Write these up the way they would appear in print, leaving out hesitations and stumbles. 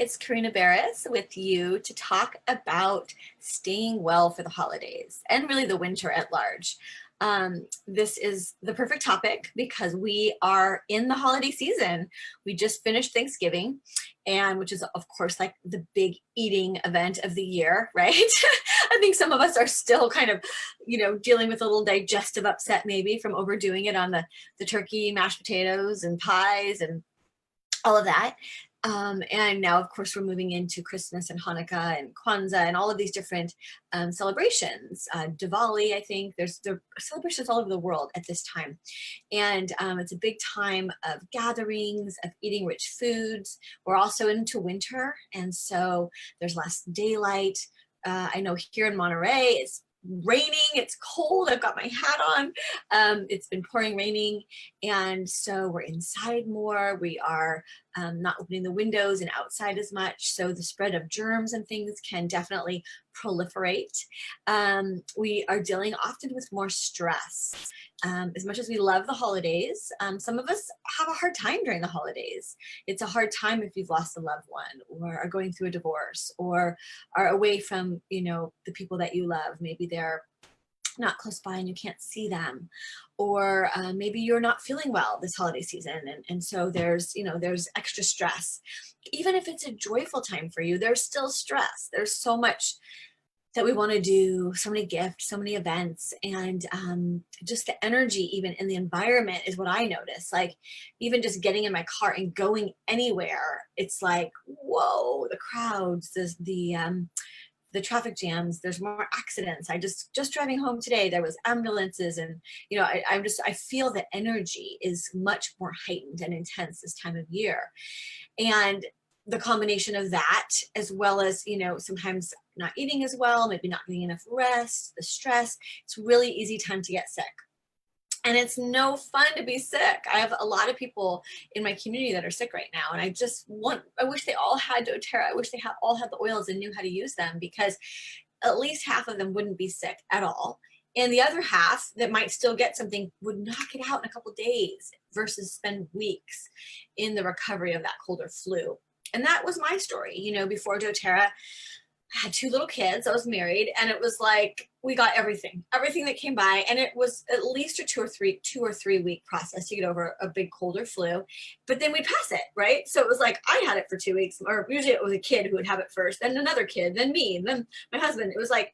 it's Corinna Barrus with you to talk about staying well for the holidays and really the winter at large. This is the perfect topic because we are in the holiday season. We just finished Thanksgiving, and which is of course like the big eating event of the year, right? I think some of us are still kind of, dealing with a little digestive upset maybe from overdoing it on the turkey, mashed potatoes and pies and all of that. And now, of course, we're moving into Christmas and Hanukkah and Kwanzaa and all of these different celebrations. Diwali, I think, there are celebrations all over the world at this time. And it's a big time of gatherings, of eating rich foods. We're also into winter, and so there's less daylight. I know here in Monterey, it's raining, it's cold, I've got my hat on, it's been pouring raining, and so we're inside more. We are not opening the windows and outside as much, so the spread of germs and things can definitely proliferate. We are dealing often with more stress. As much as we love the holidays, some of us have a hard time during the holidays. It's a hard time if you've lost a loved one or are going through a divorce or are away from, the people that you love. Maybe they're not close by and you can't see them, or maybe you're not feeling well this holiday season, and so there's extra stress. Even if it's a joyful time for you, there's still stress. There's so much that we want to do, so many gifts, so many events, and just the energy even in the environment is what I notice. Like even just getting in my car and going anywhere, it's like, whoa, the crowds, the traffic jams, there's more accidents. I just driving home today, there was ambulances, and I feel the energy is much more heightened and intense this time of year. And the combination of that, as well as, sometimes not eating as well, maybe not getting enough rest, the stress, it's really easy time to get sick. And it's no fun to be sick. I have a lot of people in my community that are sick right now. And I wish they all had doTERRA. I wish they all had the oils and knew how to use them, because at least half of them wouldn't be sick at all. And the other half that might still get something would knock it out in a couple of days versus spend weeks in the recovery of that cold or flu. And that was my story, before doTERRA. I had 2 little kids, I was married, and it was like, we got everything that came by. And it was at least a 2 or 3 week process to get over a big cold or flu, but then we'd pass it, right? So it was like, I had it for 2 weeks, or usually it was a kid who would have it first, then another kid, then me, and then my husband. It was like,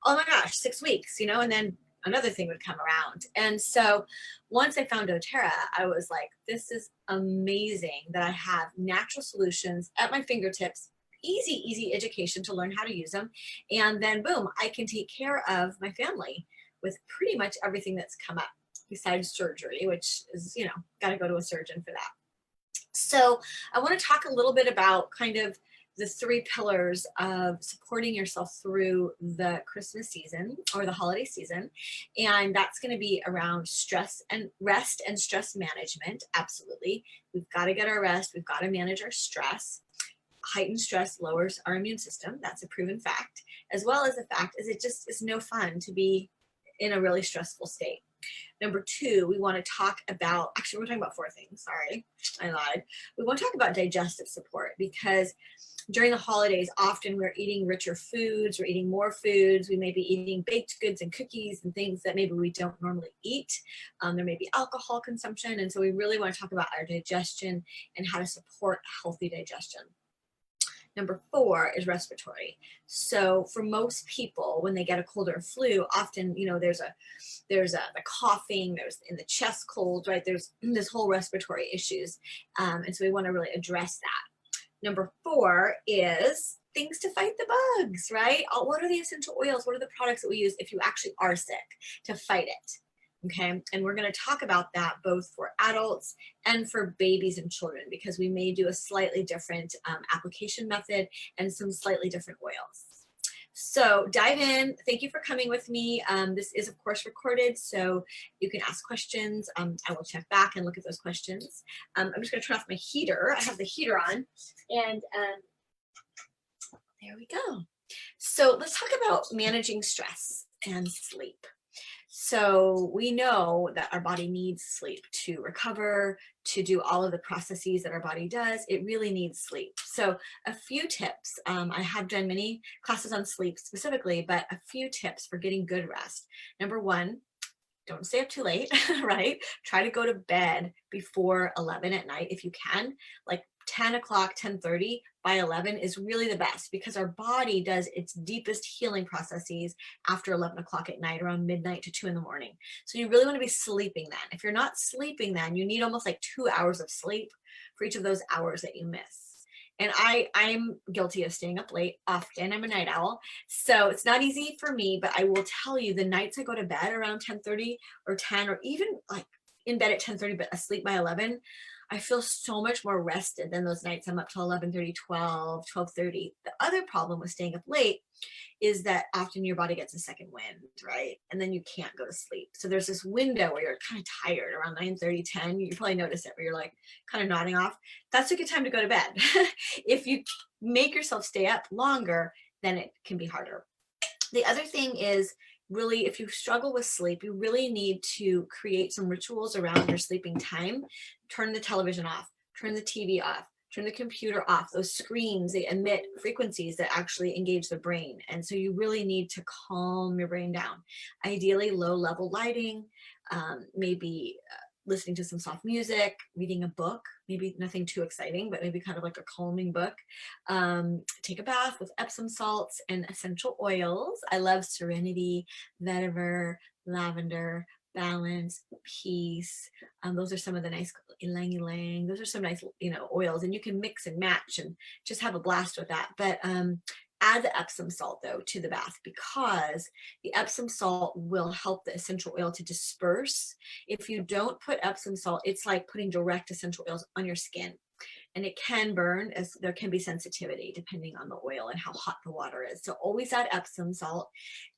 oh my gosh, 6 weeks, and then another thing would come around. And so once I found doTERRA, I was like, this is amazing that I have natural solutions at my fingertips, easy education to learn how to use them. And then boom, I can take care of my family with pretty much everything that's come up besides surgery, which is, got to go to a surgeon for that. So I want to talk a little bit about kind of the 3 pillars of supporting yourself through the Christmas season or the holiday season. And that's going to be around stress and rest and stress management. Absolutely. We've got to get our rest. We've got to manage our stress. Heightened stress lowers our immune system. That's a proven fact, as well as the fact is it just is no fun to be in a really stressful state. Number 2, we want to talk about, actually we're talking about 4 things. Sorry, I lied. We want to talk about digestive support, because during the holidays, often we're eating richer foods, we're eating more foods, we may be eating baked goods and cookies and things that maybe we don't normally eat. There may be alcohol consumption, and so we really want to talk about our digestion and how to support healthy digestion. Number 4 is respiratory. So for most people, when they get a cold or a flu, often, there's the coughing, there's in the chest cold, right? There's this whole respiratory issues. And so we want to really address that. Number 4 is things to fight the bugs, right? What are the essential oils? What are the products that we use if you actually are sick to fight it? Okay, and we're going to talk about that both for adults and for babies and children, because we may do a slightly different application method and some slightly different oils. So dive in. Thank you for coming with me. This is, of course, recorded, so you can ask questions. I will check back and look at those questions. I'm just going to turn off my heater. I have the heater on, and there we go. So let's talk about managing stress and sleep. So we know that our body needs sleep to recover, to do all of the processes that our body does. It really needs sleep. So a few tips. I have done many classes on sleep specifically, but a few tips for getting good rest. Number one, don't stay up too late, right? Try to go to bed before 11 at night if you can. Like 10 o'clock, 10:30 by 11 is really the best because our body does its deepest healing processes after 11 o'clock at night, around midnight to 2 in the morning. So you really want to be sleeping then. If you're not sleeping then, you need almost like 2 hours of sleep for each of those hours that you miss. And I'm guilty of staying up late often. I'm a night owl. So it's not easy for me, but I will tell you the nights I go to bed around 10:30 or 10, or even like in bed at 10:30, but asleep by 11, I feel so much more rested than those nights I'm up till 11:30, 12, 12:30. The other problem with staying up late is that often your body gets a second wind, right? And then you can't go to sleep. So there's this window where you're kind of tired around 9:30, 10. You probably notice it where you're like kind of nodding off. That's a good time to go to bed. If you make yourself stay up longer, then it can be harder. The other thing is, really, if you struggle with sleep, you really need to create some rituals around your sleeping time. Turn the television off, turn the TV off, turn the computer off. Those screens, they emit frequencies that actually engage the brain. And so you really need to calm your brain down. Ideally, low level lighting, maybe listening to some soft music, reading a book, maybe nothing too exciting, but maybe kind of like a calming book. Take a bath with Epsom salts and essential oils. I love serenity, vetiver, lavender, balance, peace. Those are some of the nice ylang ylang. Those are some nice, oils, and you can mix and match and just have a blast with that. But add the Epsom salt though to the bath, because the Epsom salt will help the essential oil to disperse. If you don't put Epsom salt, it's like putting direct essential oils on your skin. And it can burn, as there can be sensitivity depending on the oil and how hot the water is. So always add Epsom salt.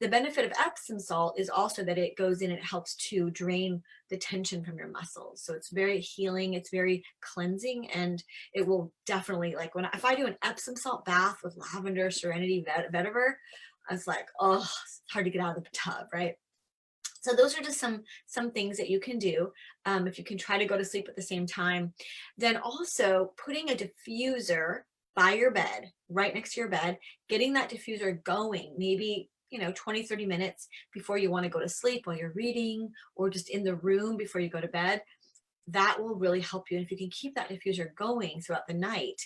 The benefit of Epsom salt is also that it goes in and it helps to drain the tension from your muscles. So it's very healing, it's very cleansing, and it will definitely, like if I do an Epsom salt bath with lavender, serenity, vetiver, I was like, oh, it's hard to get out of the tub, right? So those are just some things that you can do if you can try to go to sleep at the same time. Then also putting a diffuser by your bed, right next to your bed, getting that diffuser going, maybe 20, 30 minutes before you want to go to sleep while you're reading, or just in the room before you go to bed. That will really help you. And if you can keep that diffuser going throughout the night,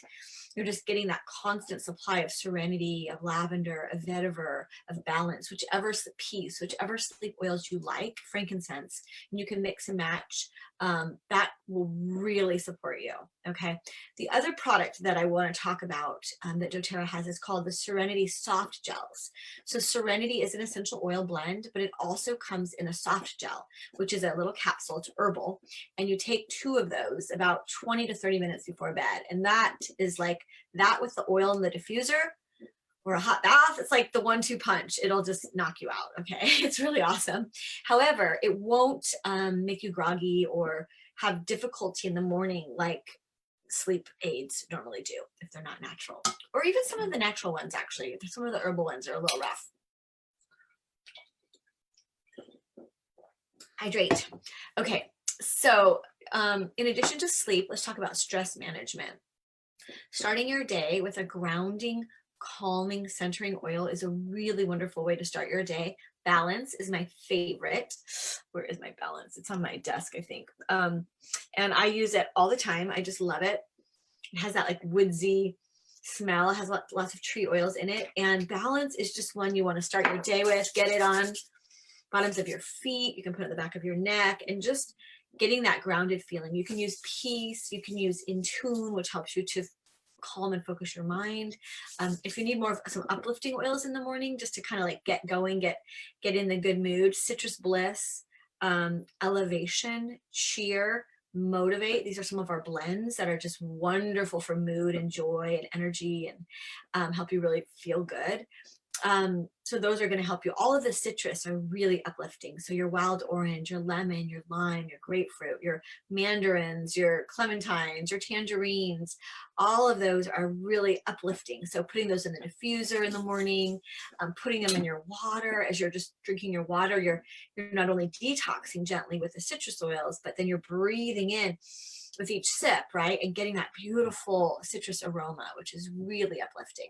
you're just getting that constant supply of serenity, of lavender, of vetiver, of balance, whichever piece, whichever sleep oils you like, frankincense, and you can mix and match. That will really support you. Okay. The other product that I want to talk about that doTERRA has is called the Serenity Soft Gels. So Serenity is an essential oil blend, but it also comes in a soft gel, which is a little capsule. It's herbal. And you take 2 of those about 20 to 30 minutes before bed. And that is like that with the oil and the diffuser, or a hot bath. It's like the 1-2 punch. It'll just knock you out. Okay. It's really awesome. However, it won't make you groggy or have difficulty in the morning like sleep aids normally do if they're not natural, or even some of the natural ones. Actually, some of the herbal ones are a little rough. Hydrate. Okay. So in addition to sleep, let's talk about stress management. Starting your day with a grounding, calming, centering oil is a really wonderful way to start your day. Balance is my favorite. Where is my balance? It's on my desk, I think. And I use it all the time. I just love it. It has that like woodsy smell. It has lots of tree oils in it. And balance is just one you want to start your day with. Get it on bottoms of your feet. You can put it on the back of your neck, and just getting that grounded feeling. You can use peace. You can use in tune, which helps you to calm and focus your mind. If you need more of some uplifting oils in the morning, just to kind of like get going, get in the good mood, citrus bliss, elevation, cheer, motivate. These are some of our blends that are just wonderful for mood and joy and energy, and help you really feel good. So those are going to help you. All of the citrus are really uplifting. So your wild orange, your lemon, your lime, your grapefruit, your mandarins, your clementines, your tangerines, all of those are really uplifting. So putting those in the diffuser in the morning, putting them in your water as you're just drinking your water, you're not only detoxing gently with the citrus oils, but then you're breathing in with each sip, right? And getting that beautiful citrus aroma, which is really uplifting.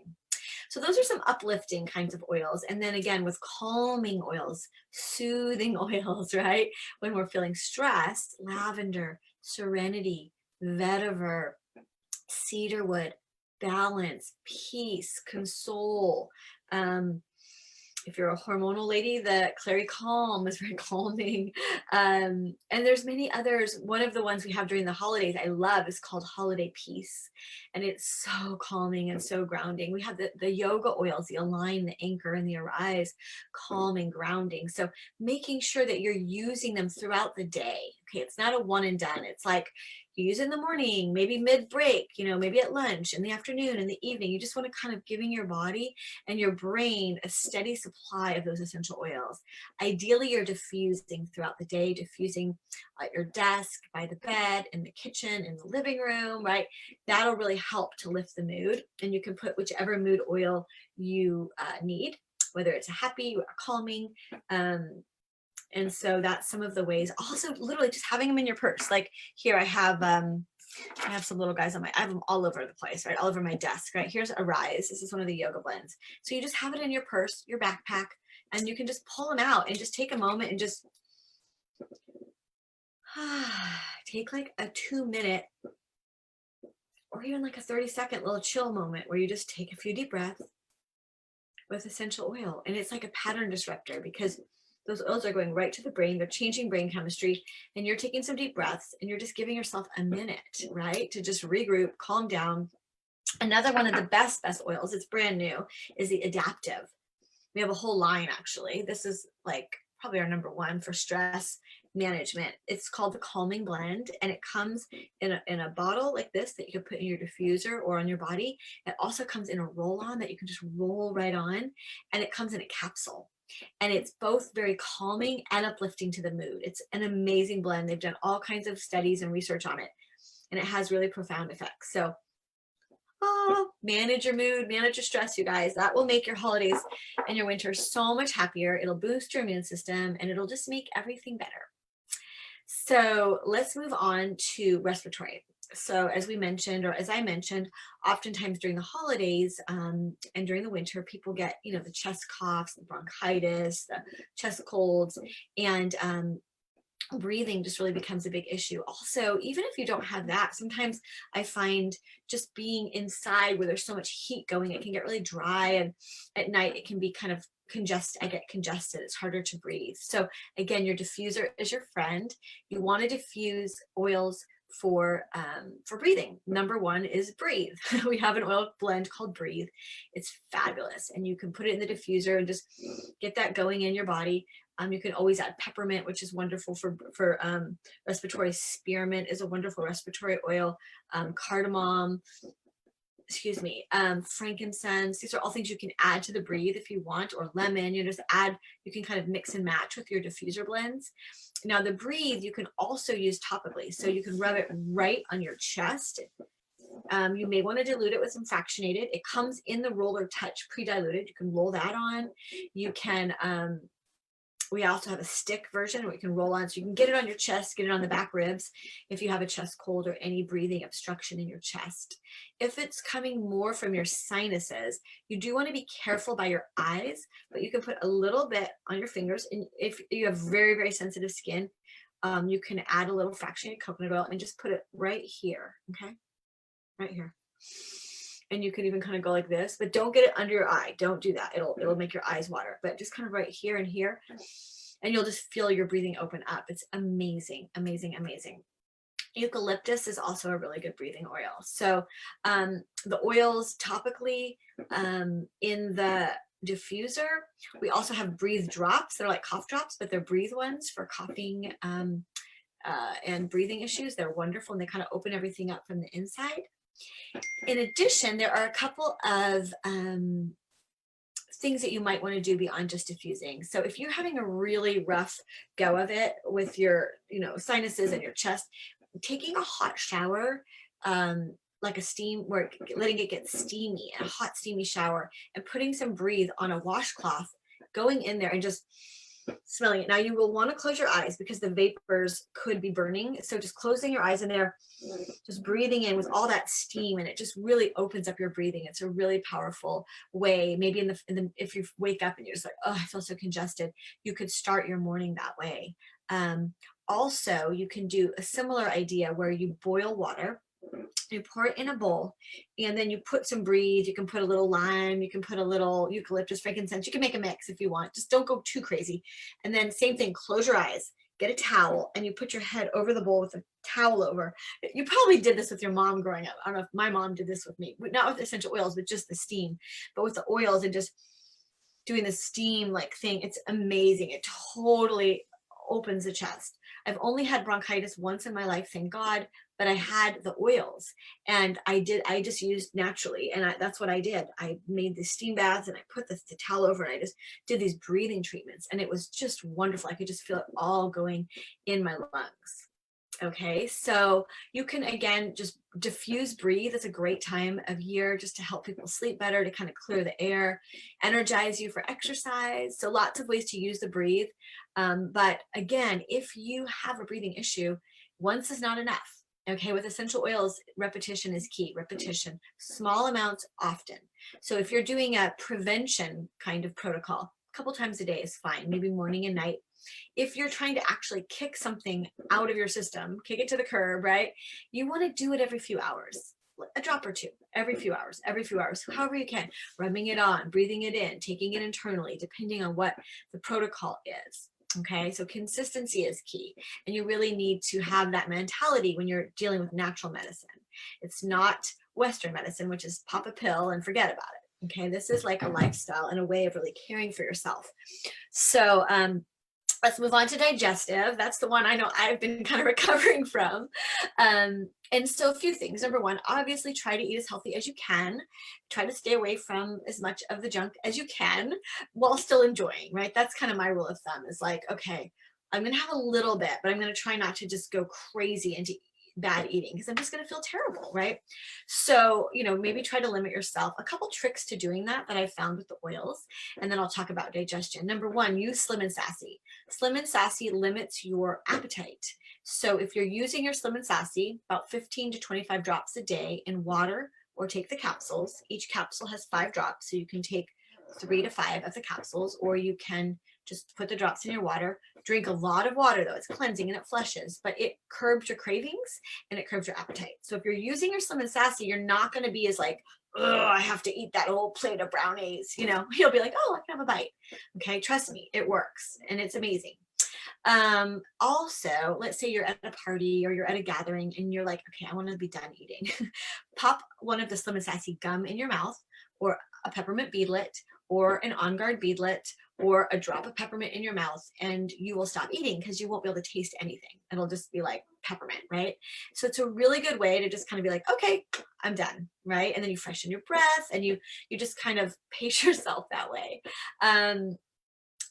So those are some uplifting kinds of oils. And then again, with calming oils, soothing oils, right? When we're feeling stressed, lavender, serenity, vetiver, cedarwood, balance, peace, console. If you're a hormonal lady, the clary calm is very calming. And there's many others. One of the ones we have during the holidays I love is called Holiday Peace. And it's so calming and so grounding. We have the yoga oils, the Align, the Anchor, and the Arise, calming, grounding. So making sure that you're using them throughout the day. Okay, it's not a one and done. It's like you use it in the morning, maybe mid-break, maybe at lunch, in the afternoon, in the evening. You just want to kind of giving your body and your brain a steady supply of those essential oils. Ideally, you're diffusing throughout the day, diffusing at your desk, by the bed, in the kitchen, in the living room, right? That'll really help to lift the mood. And you can put whichever mood oil you need, whether it's a happy or calming. And so that's some of the ways. Also, literally just having them in your purse. Like here, I have some little guys I have them all over the place, right? All over my desk, right? Here's Arise. This is one of the yoga blends. So you just have it in your purse, your backpack, and you can just pull them out and just take a moment and just take like a 2-minute or even like a 30-second little chill moment where you just take a few deep breaths with essential oil. And it's like a pattern disruptor because those oils are going right to the brain. They're changing brain chemistry, and you're taking some deep breaths and you're just giving yourself a minute, right? To just regroup, calm down. Another one of the best oils, it's brand new, is the Adaptive. We have a whole line actually. This is like probably our number one for stress management. It's called the Calming Blend, and it comes in a bottle like this that you can put in your diffuser or on your body. It also comes in a roll-on that you can just roll right on, and it comes in a capsule. And it's both very calming and uplifting to the mood. It's an amazing blend. They've done all kinds of studies and research on it, and it has really profound effects. So manage your mood, manage your stress, you guys. That will make your holidays and your winter so much happier. It'll boost your immune system, and it'll just make everything better. So let's move on to respiratory. So as we mentioned, or as I mentioned, oftentimes during the holidays and during the winter, people get, the chest coughs, the bronchitis, the chest colds, and breathing just really becomes a big issue. Also, even if you don't have that, sometimes I find just being inside where there's so much heat going, it can get really dry, and at night it can be kind of congested. I get congested. It's harder to breathe. So again, your diffuser is your friend. You want to diffuse oils for breathing. Number one is Breathe. We have an oil blend called Breathe. It's fabulous, and you can put it in the diffuser and just get that going in your body. You can always add peppermint, which is wonderful for respiratory. Spearmint is a wonderful respiratory oil. Cardamom, frankincense. These are all things you can add to the Breathe if you want, or lemon. You can kind of mix and match with your diffuser blends. Now the Breathe, you can also use topically. So you can rub it right on your chest. You may want to dilute it with some fractionated. It comes in the Roller Touch pre-diluted. You can roll that on. You can, we also have a stick version where you can roll on, so you can get it on your chest, get it on the back ribs if you have a chest cold or any breathing obstruction in your chest. If it's coming more from your sinuses, you do want to be careful by your eyes, but you can put a little bit on your fingers. And if you have very, very sensitive skin, you can add a little fractionated coconut oil and just put it right here, okay? Right here. And you can even kind of go like this, but don't get it under your eye. Don't do that. It'll make your eyes water, but just kind of right here and here, and you'll just feel your breathing open up. It's amazing, amazing, amazing. Eucalyptus is also a really good breathing oil. So the oils topically in the diffuser, we also have Breathe drops. They're like cough drops, but they're Breathe ones for coughing and breathing issues. They're wonderful, and they kind of open everything up from the inside. In addition, there are a couple of things that you might want to do beyond just diffusing. So if you're having a really rough go of it with your, sinuses and your chest, taking a hot shower, like a steam, where letting it get steamy, a hot steamy shower, and putting some breathe on a washcloth, going in there and just smelling it. Now you will want to close your eyes because the vapors could be burning. So just closing your eyes in there, just breathing in with all that steam, and it just really opens up your breathing. It's a really powerful way. Maybe if you wake up and you're just like, oh, I feel so congested, you could start your morning that way. Also, you can do a similar idea where you boil water, you pour it in a bowl, and then you put some breathe. You can put a little lime, you can put a little eucalyptus, frankincense. You can make a mix if you want. Just don't go too crazy. And then same thing, close your eyes, get a towel, and you put your head over the bowl with a towel over. You probably did this with your mom growing up. I don't know if my mom did this with me, not with essential oils, but just the steam, but with the oils and just doing the steam like thing. It's amazing. It totally opens the chest. I've only had bronchitis once in my life, thank God, but I had the oils, and I just used naturally. And that's what I did. I made the steam baths, and I put the towel over, and I just did these breathing treatments, and it was just wonderful. I could just feel it all going in my lungs. Okay, so you can, again, just diffuse breathe. It's a great time of year just to help people sleep better, to kind of clear the air, energize you for exercise. So lots of ways to use the breathe. But again, if you have a breathing issue, once is not enough. Okay, with essential oils, repetition is key. Repetition, small amounts often. So if you're doing a prevention kind of protocol, a couple times a day is fine, maybe morning and night. If you're trying to actually kick something out of your system, kick it to the curb, right? You want to do it every few hours, a drop or two, every few hours, however you can, rubbing it on, breathing it in, taking it internally, depending on what the protocol is. Okay, so consistency is key, and you really need to have that mentality when you're dealing with natural medicine. It's not Western medicine, which is pop a pill and forget about it. Okay, this is like a lifestyle and a way of really caring for yourself. So let's move on to digestive. That's the one I know I've been kind of recovering from. And so a few things. Number one, obviously try to eat as healthy as you can. Try to stay away from as much of the junk as you can while still enjoying, right? That's kind of my rule of thumb, is like, okay, I'm going to have a little bit, but I'm going to try not to just go crazy into bad eating, because I'm just going to feel terrible, right? So, maybe try to limit yourself. A couple tricks to doing that I found with the oils, and then I'll talk about digestion. Number one, use Slim and Sassy. Slim and Sassy limits your appetite. So if you're using your Slim and Sassy, about 15 to 25 drops a day in water, or take the capsules. Each capsule has 5 drops, so you can take 3 to 5 of the capsules, or you can just put the drops in your water. Drink a lot of water, though. It's cleansing and it flushes, but it curbs your cravings and it curbs your appetite. So if you're using your Slim and Sassy, you're not going to be as like, oh, I have to eat that whole plate of brownies. You'll be like, oh, I can have a bite. Okay, trust me, it works and it's amazing. Also, let's say you're at a party or you're at a gathering and you're like, okay, I want to be done eating. Pop one of the Slim and Sassy gum in your mouth, or a peppermint beadlet, or an On Guard beadlet, or a drop of peppermint in your mouth, and you will stop eating because you won't be able to taste anything. It'll just be like peppermint, right? So it's a really good way to just kind of be like, okay, I'm done, right? And then you freshen your breath, and you just kind of pace yourself that way.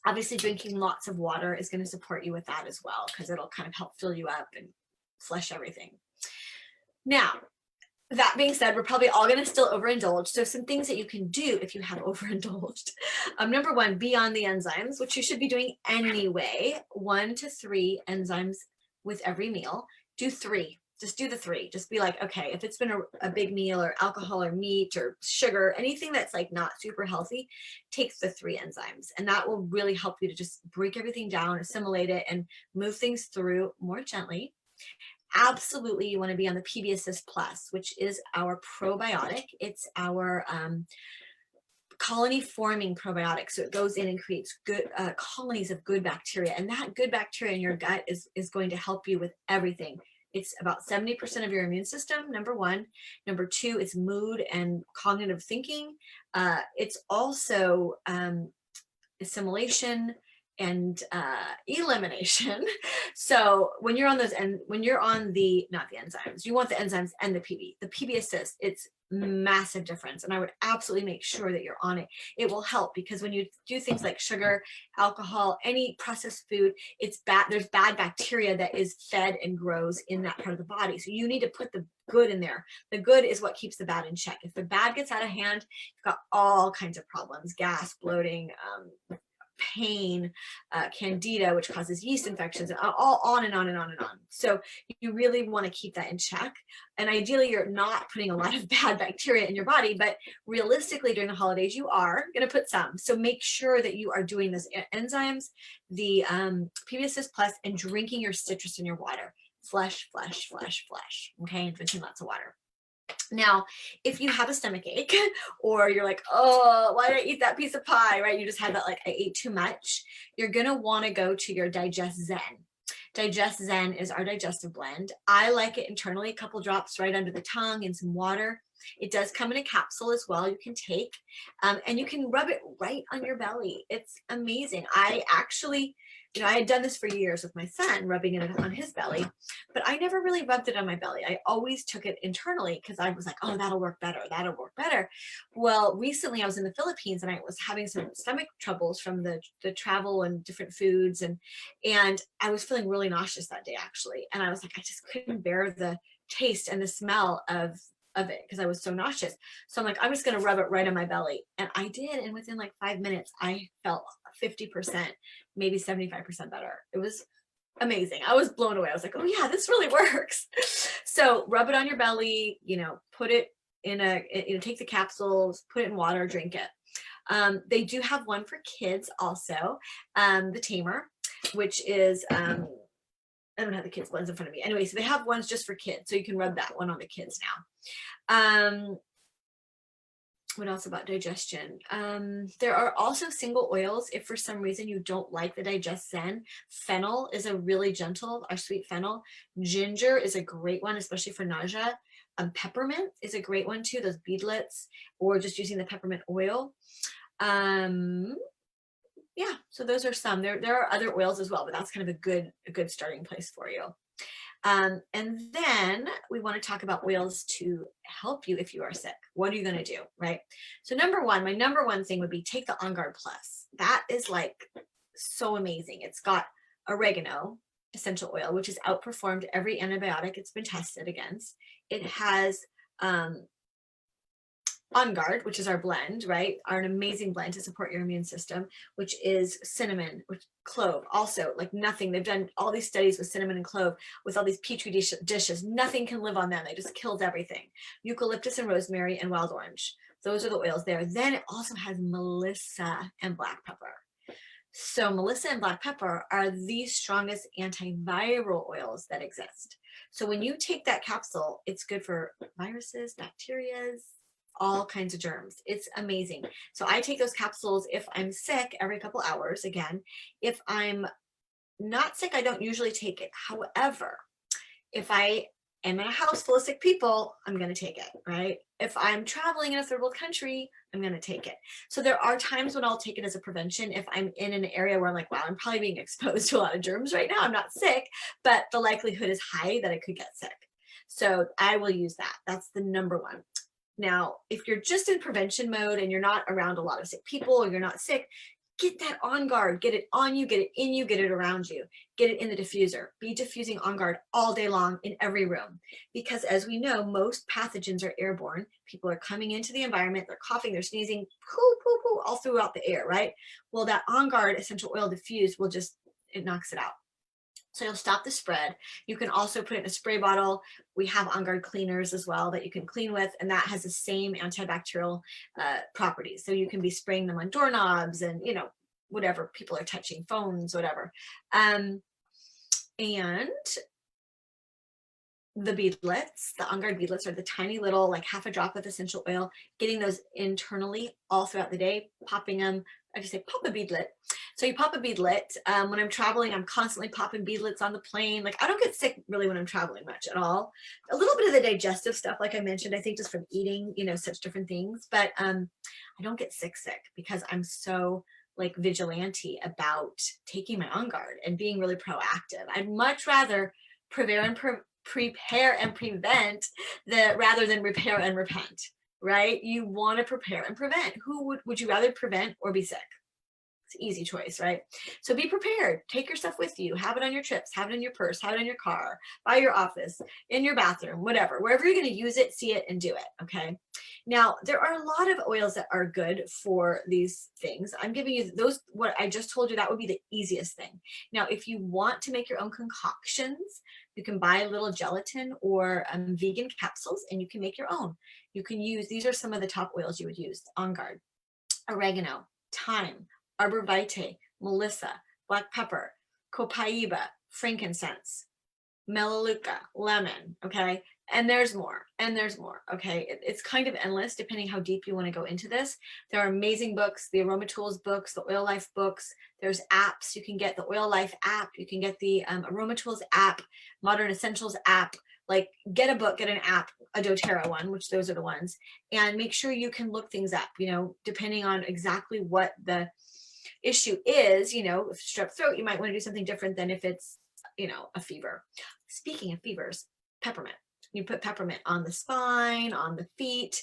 Obviously, drinking lots of water is going to support you with that as well, because it'll kind of help fill you up and flush everything. Now, that being said, we're probably all going to still overindulge. So some things that you can do if you have overindulged. Number one, be on the enzymes, which you should be doing anyway. 1 to 3 enzymes with every meal. Do 3. Just do the 3. Just be like, okay, if it's been a big meal, or alcohol or meat or sugar, anything that's like not super healthy, take the 3 enzymes. And that will really help you to just break everything down, assimilate it, and move things through more gently. Absolutely, you want to be on the PB Assist Plus, which is our probiotic. It's our colony forming probiotic. So it goes in and creates good colonies of good bacteria. And that good bacteria in your gut is going to help you with everything. It's about 70% of your immune system, number one. Number two, it's mood and cognitive thinking. It's also assimilation elimination. So when you're on those, and when you're on the, not the enzymes, you want the enzymes and the PB assist, it's massive difference. And I would absolutely make sure that you're on it. It will help, because when you do things like sugar, alcohol, any processed food, it's bad. There's bad bacteria that is fed and grows in that part of the body. So you need to put the good in there. The good is what keeps the bad in check. If the bad gets out of hand, you've got all kinds of problems: gas, bloating, pain, candida, which causes yeast infections, and all on and on and on and on. So you really want to keep that in check. And ideally, you're not putting a lot of bad bacteria in your body, but realistically, during the holidays, you are going to put some. So make sure that you are doing those enzymes, the PBSS plus, and drinking your citrus in your water. Flush, flush, flush, flush. Okay, and drinking lots of water. Now, if you have a stomach ache, or you're like, oh, why did I eat that piece of pie, right? You just had that, like, I ate too much. You're going to want to go to your Digest Zen. Digest Zen is our digestive blend. I like it internally, a couple drops right under the tongue in some water. It does come in a capsule as well, you can take, and you can rub it right on your belly. It's amazing. I actually, I had done this for years with my son, rubbing it on his belly, but I never really rubbed it on my belly. I always took it internally, because I was like, oh, that'll work better. That'll work better. Well, recently I was in the Philippines, and I was having some stomach troubles from the travel and different foods. And I was feeling really nauseous that day, actually. And I was like, I just couldn't bear the taste and the smell of it, because I was so nauseous. So I'm like, I'm just going to rub it right on my belly. And I did. And within like 5 minutes, I felt 50%, maybe 75% better. It was amazing. I was blown away. I was like, oh yeah, this really works. So rub it on your belly, put it in take the capsules, put it in water, drink it. They do have one for kids also, the Tamer, which is, I don't have the kids blends in front of me. Anyway, so they have ones just for kids. So you can rub that one on the kids now. What else about digestion? There are also single oils. If for some reason you don't like the Digest Zen, fennel is a really gentle, our sweet fennel. Ginger is a great one, especially for nausea. Peppermint is a great one too, those beadlets, or just using the peppermint oil. Yeah, so those are some. There are other oils as well, but that's kind of a good starting place for you. And then we want to talk about oils to help you if you are sick. What are you going to do, right? So my number one thing would be take the On Guard Plus. That is like so amazing. It's got oregano essential oil, which has outperformed every antibiotic it's been tested against. It has On Guard, which is our blend, right? An amazing blend to support your immune system, which is cinnamon, which clove. Also, like nothing. They've done all these studies with cinnamon and clove with all these petri dishes. Nothing can live on them. They just killed everything. Eucalyptus and rosemary and wild orange. Those are the oils there. Then it also has Melissa and black pepper. So Melissa and black pepper are the strongest antiviral oils that exist. So when you take that capsule, it's good for viruses, bacteria, all kinds of germs. It's amazing. So I take those capsules if I'm sick every couple hours. Again, if I'm not sick, I don't usually take it. However, if I am in a house full of sick people, I'm going to take it, right? If I'm traveling in a third world country, I'm going to take it. So there are times when I'll take it as a prevention if I'm in an area where I'm like, wow, I'm probably being exposed to a lot of germs right now. I'm not sick, but the likelihood is high that I could get sick. So I will use that. That's the number one. Now, if you're just in prevention mode and you're not around a lot of sick people, or you're not sick, get that On Guard, get it on you, get it in you, get it around you, get it in the diffuser. Be diffusing On Guard all day long in every room. Because as we know, most pathogens are airborne. People are coming into the environment, they're coughing, they're sneezing, poo, poo, poo, all throughout the air, right? Well, that On Guard essential oil diffuse will just, it knocks it out. So you'll stop the spread. You can also put it in a spray bottle. We have On Guard cleaners as well that you can clean with, and that has the same antibacterial properties. So you can be spraying them on doorknobs and, whatever people are touching, phones, whatever. And the beadlets, the On Guard beadlets are the tiny little, like half a drop of essential oil, getting those internally all throughout the day, popping them. I just say pop a beadlet. So you pop a beadlet. When I'm traveling, I'm constantly popping beadlets on the plane. Like I don't get sick really when I'm traveling much at all. A little bit of the digestive stuff, like I mentioned, I think just from eating, such different things. But I don't get sick because I'm so like vigilante about taking my on guard and being really proactive. I'd much rather prepare and prepare and prevent rather than repair and repent, right? You want to prepare and prevent. Who would you rather prevent or be sick? It's an easy choice, right? So be prepared. Take your stuff with you. Have it on your trips. Have it in your purse. Have it in your car, by your office, in your bathroom, whatever. Wherever you're going to use it, see it, and do it, okay? Now, there are a lot of oils that are good for these things. I'm giving you those, what I just told you, that would be the easiest thing. Now, if you want to make your own concoctions, you can buy a little gelatin or vegan capsules, and you can make your own. You can use, these are some of the top oils you would use: On Guard, oregano, thyme, arbor vitae, melissa, black pepper, copaiba, frankincense, melaleuca, lemon, okay? And there's more, okay? It's kind of endless depending how deep you want to go into this. There are amazing books, the Aroma Tools books, the Oil Life books. There's apps. You can get the Oil Life app. You can get the Aroma Tools app, Modern Essentials app. Like, get a book, get an app, a doTERRA one, which those are the ones, and make sure you can look things up, you know, depending on exactly what the issue is. You know, if strep throat, you might want to do something different than if it's, you know, a fever. Speaking of fevers, peppermint. You put peppermint on the spine, on the feet.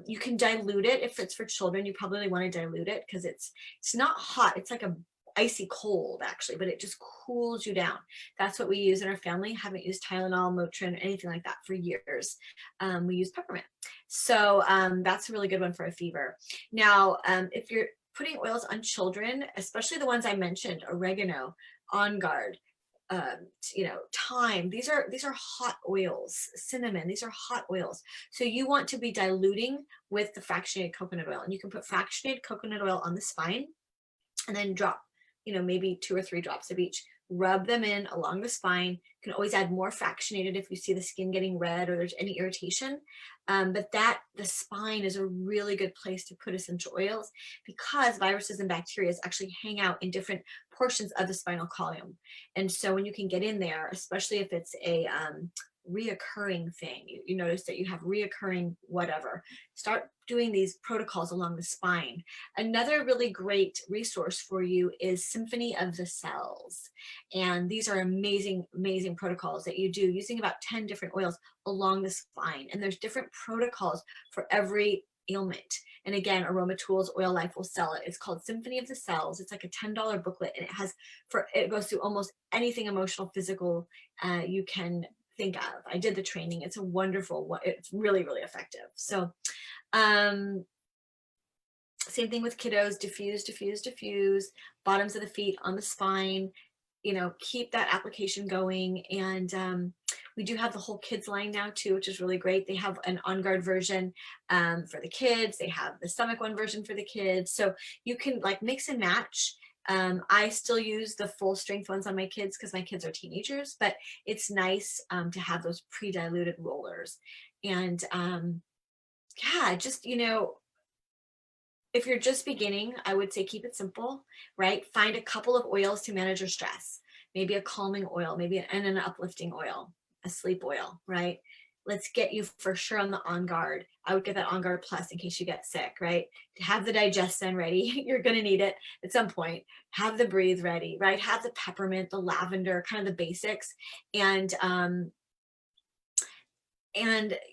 You can dilute it. If it's for children, you probably want to dilute it because it's not hot. It's like a icy cold actually, but it just cools you down. That's what we use in our family. Haven't used Tylenol, Motrin, anything like that for years. We use peppermint. So that's a really good one for a fever. Now, if you're putting oils on children, especially the ones I mentioned, oregano, On Guard, you know, thyme, these are hot oils, cinnamon, these are hot oils. So you want to be diluting with the fractionated coconut oil, and you can put fractionated coconut oil on the spine and then drop, you know, maybe 2 or 3 drops of each. Rub them in along the spine. You can always add more fractionated if you see the skin getting red or there's any irritation. But the spine is a really good place to put essential oils because viruses and bacteria actually hang out in different portions of the spinal column. And so when you can get in there, especially if it's a reoccurring thing, you notice that you have reoccurring whatever, start doing these protocols along the spine. Another really great resource for you is Symphony of the Cells, and these are amazing protocols that you do using about 10 different oils along the spine, and there's different protocols for every ailment. And again, Aroma Tools, Oil Life will sell it. It's called Symphony of the Cells. It's like a $10 booklet, and it goes through almost anything emotional, physical you can think of. I did the training. It's a wonderful, it's really effective. So same thing with kiddos: diffuse, bottoms of the feet, on the spine, you know, keep that application going. And we do have the whole kids line now too, which is really great. They have an On Guard version for the kids. They have the stomach one version for the kids. So you can like mix and match. I still use the full strength ones on my kids because my kids are teenagers, but it's nice to have those pre-diluted rollers. And yeah, just, you know, if you're just beginning, I would say keep it simple, right? Find a couple of oils to manage your stress, maybe a calming oil, maybe an uplifting oil, a sleep oil, right? Let's get you for sure on the On Guard. I would get that On Guard Plus in case you get sick, right? Have the Digestin ready. You're going to need it at some point. Have the Breathe ready, right? Have the peppermint, the lavender, kind of the basics. And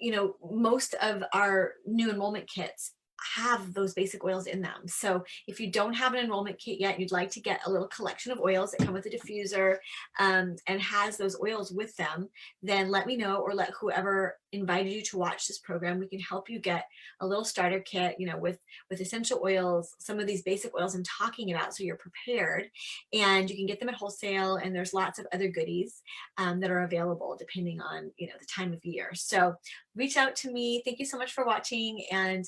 you know, most of our new enrollment kits have those basic oils in them. So if you don't have an enrollment kit yet, you'd like to get a little collection of oils that come with a diffuser and has those oils with them, then let me know, or let whoever invited you to watch this program. We can help you get a little starter kit, you know, with essential oils, some of these basic oils I'm talking about, so you're prepared, and you can get them at wholesale. And there's lots of other goodies that are available depending on, you know, the time of year. So reach out to me. Thank you so much for watching, and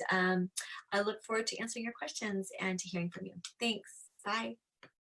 I look forward to answering your questions and to hearing from you. Thanks. Bye.